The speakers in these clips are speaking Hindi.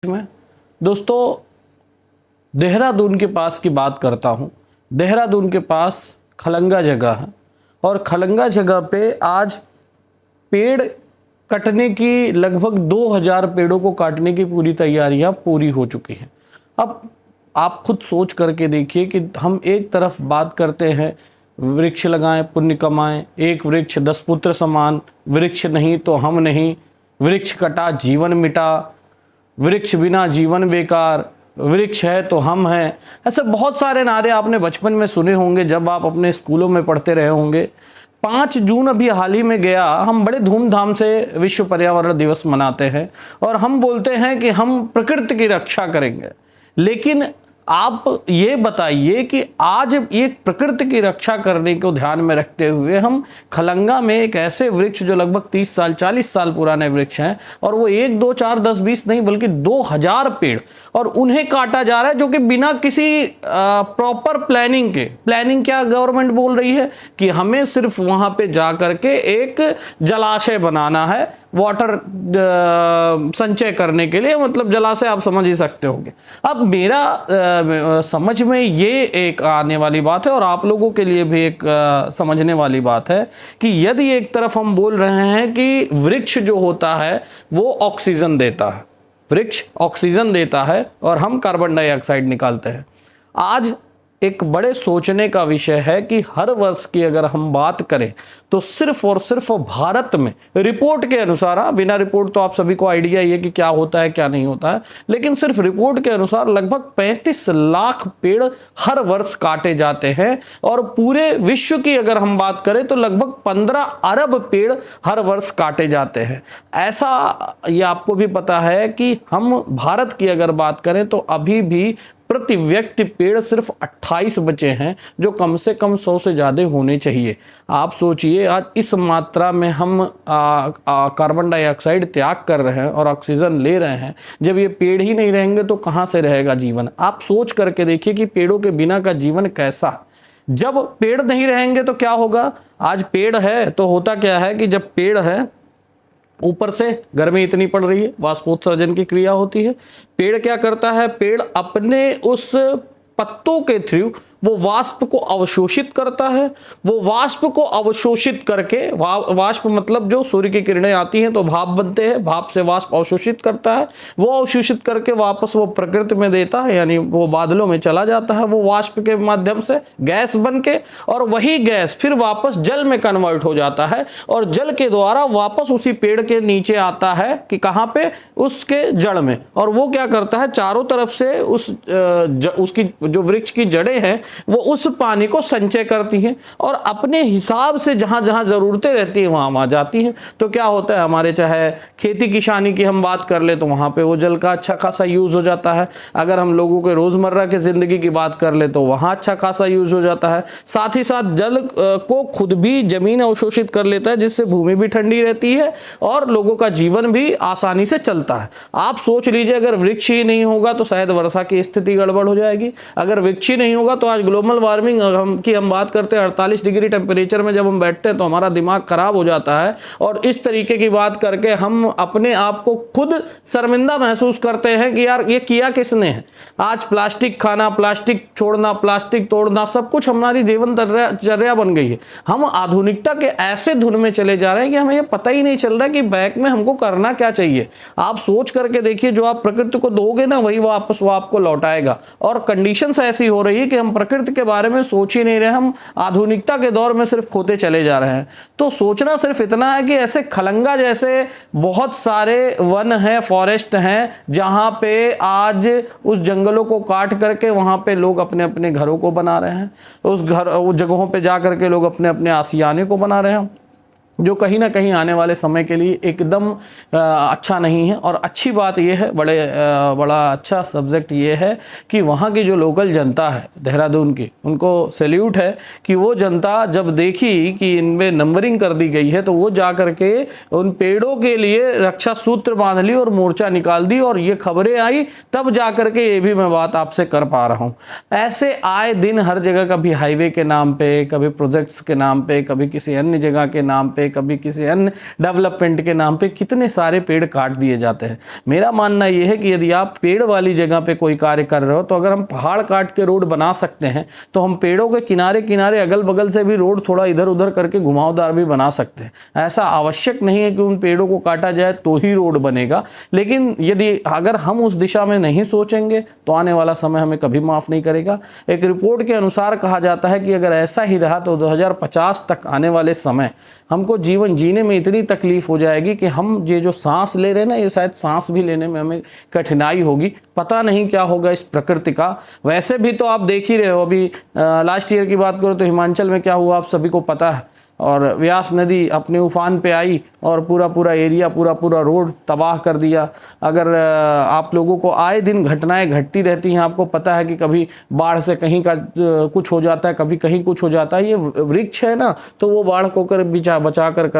में दोस्तों देहरादून के पास की बात करता हूँ। देहरादून के पास खलंगा जगह है और खलंगा जगह पे आज पेड़ कटने की लगभग 2000 पेड़ों को काटने की पूरी तैयारियां पूरी हो चुकी हैं। अब आप खुद सोच करके देखिए कि हम एक तरफ बात करते हैं वृक्ष लगाएं पुण्य कमाएं, एक वृक्ष 10 पुत्र समान, वृक्ष नहीं तो हम नहीं, वृक्ष कटा जीवन मिटा, वृक्ष बिना जीवन बेकार, वृक्ष है तो हम हैं। ऐसे बहुत सारे नारे आपने बचपन में सुने होंगे जब आप अपने स्कूलों में पढ़ते रहे होंगे। 5 जून अभी हाल ही में गया, हम बड़े धूमधाम से विश्व पर्यावरण दिवस मनाते हैं और हम बोलते हैं कि हम प्रकृति की रक्षा करेंगे। लेकिन आप ये बताइए कि आज ये प्रकृति की रक्षा करने को ध्यान में रखते हुए हम खलंगा में एक ऐसे वृक्ष जो लगभग 30 साल 40 साल पुराने वृक्ष हैं और वो 1 2 4 10 20 नहीं बल्कि 2000 पेड़ और उन्हें काटा जा रहा है, जो कि बिना किसी प्रॉपर प्लानिंग के। प्लानिंग क्या गवर्नमेंट बोल रही है कि हमें सिर्फ वहां पे जा करके एक जलाशय बनाना है, वाटर संचय करने के लिए, मतलब जलाशय आप समझ ही सकते होंगे। अब मेरा समझ में ये एक आने वाली बात है और आप लोगों के लिए भी एक समझने वाली बात है कि यदि एक तरफ हम बोल रहे हैं कि वृक्ष जो होता है वो ऑक्सीजन देता है, वृक्ष ऑक्सीजन देता है और हम कार्बन डाइऑक्साइड निकालते हैं। आज एक बड़े सोचने का विषय है कि हर वर्ष की अगर हम बात करें तो सिर्फ और सिर्फ भारत में रिपोर्ट के अनुसार, बिना रिपोर्ट तो आप सभी को आइडिया ये कि क्या होता है क्या नहीं होता है, लेकिन सिर्फ रिपोर्ट के अनुसार लगभग 35 लाख पेड़ हर वर्ष काटे जाते हैं और पूरे विश्व की अगर हम बात करें तो लगभग 15 अरब पेड़ हर वर्ष काटे जाते हैं। ऐसा ये आपको भी पता है कि हम भारत की अगर बात करें तो अभी भी प्रति व्यक्ति पेड़ सिर्फ 28 बचे हैं, जो कम से कम 100 से ज़्यादा होने चाहिए। आप सोचिए आज इस मात्रा में हम कार्बन डाइऑक्साइड त्याग कर रहे हैं और ऑक्सीजन ले रहे हैं। जब ये पेड़ ही नहीं रहेंगे तो कहाँ से रहेगा जीवन? आप सोच करके देखिए कि पेड़ों के बिना का जीवन कैसा। जब पेड़ नहीं रहेंगे तो क्या होगा? आज पेड़ है तो होता क्या है कि जब पेड़ है ऊपर से गर्मी इतनी पड़ रही है, वाष्पोत्सर्जन की क्रिया होती है। पेड़ क्या करता है? पेड़ अपने उस पत्तों के थ्रू वो वाष्प को अवशोषित करता है। वो वाष्प को अवशोषित करके, वाष्प मतलब जो सूर्य की किरणें आती हैं तो भाप बनते हैं, भाप से वाष्प अवशोषित करता है, वो अवशोषित करके वापस वो प्रकृति में देता है, यानी वो बादलों में चला जाता है वो वाष्प के माध्यम से गैस बन के, और वही गैस फिर वापस जल में कन्वर्ट हो जाता है और जल के द्वारा वापस उसी पेड़ के नीचे आता है कि कहाँ पे? उसके जड़ में। और वो क्या करता है? चारों तरफ से उसकी जो वृक्ष की जड़ें हैं वो उस पानी को संचय करती हैं और अपने हिसाब से जहां जहां जरूरतें रहती हैं वहां वहां जाती हैं। तो क्या होता है, हमारे चाहे खेती किसानी की हम बात कर ले तो वहां पे वो जल का अच्छा खासा यूज हो जाता है। अगर हम लोगों के रोजमर्रा की जिंदगी की बात कर ले तो वहां अच्छा खासा यूज हो जाता है। साथ ही साथ जल को खुद भी जमीन अवशोषित कर लेता है, जिससे भूमि भी ठंडी रहती है और लोगों का जीवन भी आसानी से चलता है। आप सोच लीजिए अगर वृक्ष ही नहीं होगा तो शायद वर्षा की स्थिति गड़बड़ हो जाएगी। अगर वृक्ष ही नहीं होगा तो आज ग्लोबल वार्मिंग की हम बात करते हैं, 48 डिग्री टेम्परेचर में जब हम बैठते हैं तो हमारा दिमाग खराब हो जाता है और इस तरीके की बात करके हम अपने आप को खुद शर्मिंदा महसूस करते हैं कि यार ये किया किसने है। आज प्लास्टिक खाना, प्लास्टिक छोड़ना, प्लास्टिक तोड़ना, सब कुछ हमारी जीवनचर्या बन गई है। हम आधुनिकता के ऐसे धुन में चले जा रहे हैं कि हमें ये पता ही नहीं चल रहा कि बैक में हमको करना क्या चाहिए। आप सोच करके देखिए, जो आप प्रकृति को दोगे ना वही वापस वो आपको लौटाएगा। और कंडीशंस ऐसी हो रही है कि हम प्रकृति के बारे में सोच ही नहीं रहे, हम आधुनिकता के दौर में सिर्फ खोते चले जा रहे हैं। तो सोचना सिर्फ इतना है कि ऐसे खलंगा जैसे बहुत सारे वन हैं, फॉरेस्ट हैं, जहां पे आज उस जंगलों को काट करके वहां पे लोग अपने अपने घरों को बना रहे हैं। उस जगहों पे जा करके लोग अपने अपने आशियाने को बना रहे हैं, जो कहीं ना कहीं आने वाले समय के लिए एकदम अच्छा नहीं है। और अच्छी बात यह है, बड़ा अच्छा सब्जेक्ट ये है कि वहाँ की जो लोकल जनता है देहरादून की, उनको सैल्यूट है कि वो जनता जब देखी कि इनमें नंबरिंग कर दी गई है तो वो जा करके उन पेड़ों के लिए रक्षा सूत्र बांध ली और मोर्चा निकाल दी और ये खबरें आई, तब जा करके ये भी मैं बात आपसे कर पा रहा हूँ। ऐसे आए दिन हर जगह, कभी हाईवे के नाम पे, कभी प्रोजेक्ट्स के नाम पे, कभी किसी अन्य जगह के नाम पे पे, कभी किसी अन्य डेवलपमेंट के नाम पे कितने सारे पेड़ काट दिए जाते हैं। मेरा मानना यह है कि यदि आप पेड़ वाली जगह पे कोई कार्य कर रहे हो तो अगर हम पहाड़ काट के रोड बना सकते हैं तो हम पेड़ों के किनारे किनारे अगल बगल से भी रोड थोड़ा इधर उधर करके घुमावदार भी बना सकते हैं। ऐसा आवश्यक नहीं है कि उन पेड़ों को काटा जाए तो ही रोड बनेगा, लेकिन यदि अगर हम उस दिशा में नहीं सोचेंगे तो आने वाला समय हमें कभी माफ नहीं करेगा। एक रिपोर्ट के अनुसार कहा जाता है कि अगर ऐसा ही रहा तो 2050 तक आने वाले समय हमको जीवन जीने में इतनी तकलीफ हो जाएगी कि हम ये जो सांस ले रहे हैं ना, ये शायद सांस भी लेने में हमें कठिनाई होगी। पता नहीं क्या होगा इस प्रकृति का। वैसे भी तो आप देख ही रहे हो, अभी लास्ट ईयर की बात करो तो हिमाचल में क्या हुआ आप सभी को पता है, और व्यास नदी अपने उफान पे आई और पूरा एरिया पूरा रोड तबाह कर दिया। अगर आप लोगों को आए दिन घटनाएं घटती रहती हैं, आपको पता है कि कभी बाढ़ से कहीं का कुछ हो जाता है, कभी कहीं कुछ हो जाता है। ये वृक्ष है ना, तो वो बाढ़ को कर बचा कर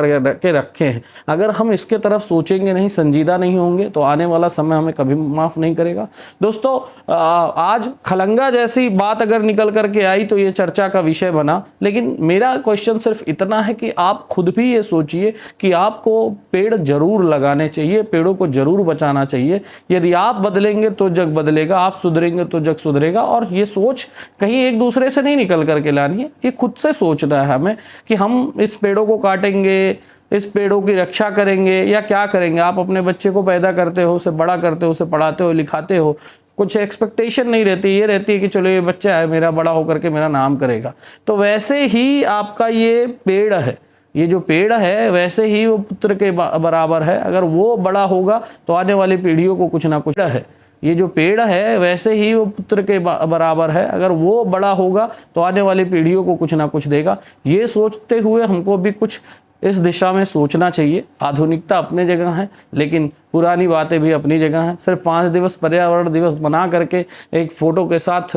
रखे हैं। अगर हम इसके तरफ सोचेंगे नहीं, संजीदा नहीं होंगे तो आने वाला समय हमें कभी माफ़ नहीं करेगा। दोस्तों, आज खलंगा जैसी बात अगर निकल करके आई तो ये चर्चा का विषय बना, लेकिन मेरा क्वेश्चन सिर्फ इतना है कि आप खुद भी ये सोचिए कि आपको पेड़ जरूर लगाने चाहिए, पेड़ों को जरूर बचाना चाहिए। यदि आप बदलेंगे तो जग बदलेगा, आप सुधरेंगे तो जग सुधरेगा। और ये सोच कहीं एक दूसरे से नहीं निकल करके लानी है, ये खुद से सोचना है हमें कि हम इस पेड़ों को काटेंगे, इस पेड़ों की रक्षा करेंगे या क्या करेंगे। आप अपने बच्चे को पैदा करते हो, उसे बड़ा करते हो, उसे पढ़ाते हो, लिखाते हो, कुछ एक्सपेक्टेशन नहीं रहती, ये रहती है कि चलो ये बच्चा है मेरा, बड़ा होकर के मेरा नाम करेगा। तो वैसे ही आपका ये पेड़ है, ये जो पेड़ है वैसे ही वो पुत्र के बराबर है। अगर वो बड़ा होगा तो आने वाली पीढ़ियों को कुछ ना कुछ है। ये जो पेड़ है वैसे ही वो पुत्र के बराबर है। अगर वो बड़ा होगा तो आने वाली पीढ़ियों को कुछ ना कुछ देगा। ये सोचते हुए हमको भी कुछ इस दिशा में सोचना चाहिए। आधुनिकता अपने जगह है, लेकिन पुरानी बातें भी अपनी जगह हैं। सिर्फ 5 दिवस पर्यावरण दिवस बना करके एक फ़ोटो के साथ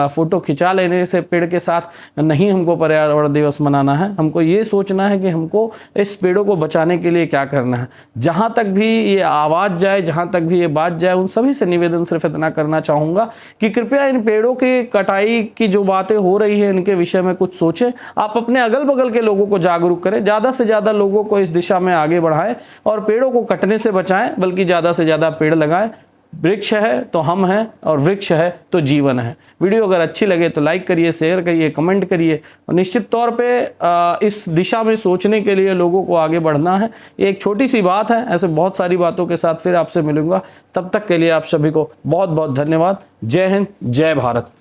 फ़ोटो खिंचा लेने से पेड़ के साथ नहीं हमको पर्यावरण दिवस मनाना है। हमको ये सोचना है कि हमको इस पेड़ों को बचाने के लिए क्या करना है। जहाँ तक भी ये आवाज़ जाए, जहाँ तक भी ये बात जाए, उन सभी से निवेदन सिर्फ इतना करना चाहूँगा कि कृपया इन पेड़ों की कटाई की जो बातें हो रही है इनके विषय में कुछ सोचें। आप अपने अगल बगल के लोगों को जागरूक करें, ज़्यादा से ज़्यादा लोगों को इस दिशा में आगे बढ़ाएं और पेड़ों को कटने से बचाएं, बल्कि ज़्यादा से ज़्यादा पेड़ लगाएं। वृक्ष है तो हम हैं और वृक्ष है तो जीवन है। वीडियो अगर अच्छी लगे तो लाइक करिए, शेयर करिए, कमेंट करिए और निश्चित तौर पे इस दिशा में सोचने के लिए लोगों को आगे बढ़ना है। ये एक छोटी सी बात है, ऐसे बहुत सारी बातों के साथ फिर आपसे मिलूंगा। तब तक के लिए आप सभी को बहुत बहुत धन्यवाद। जय हिंद, जय भारत।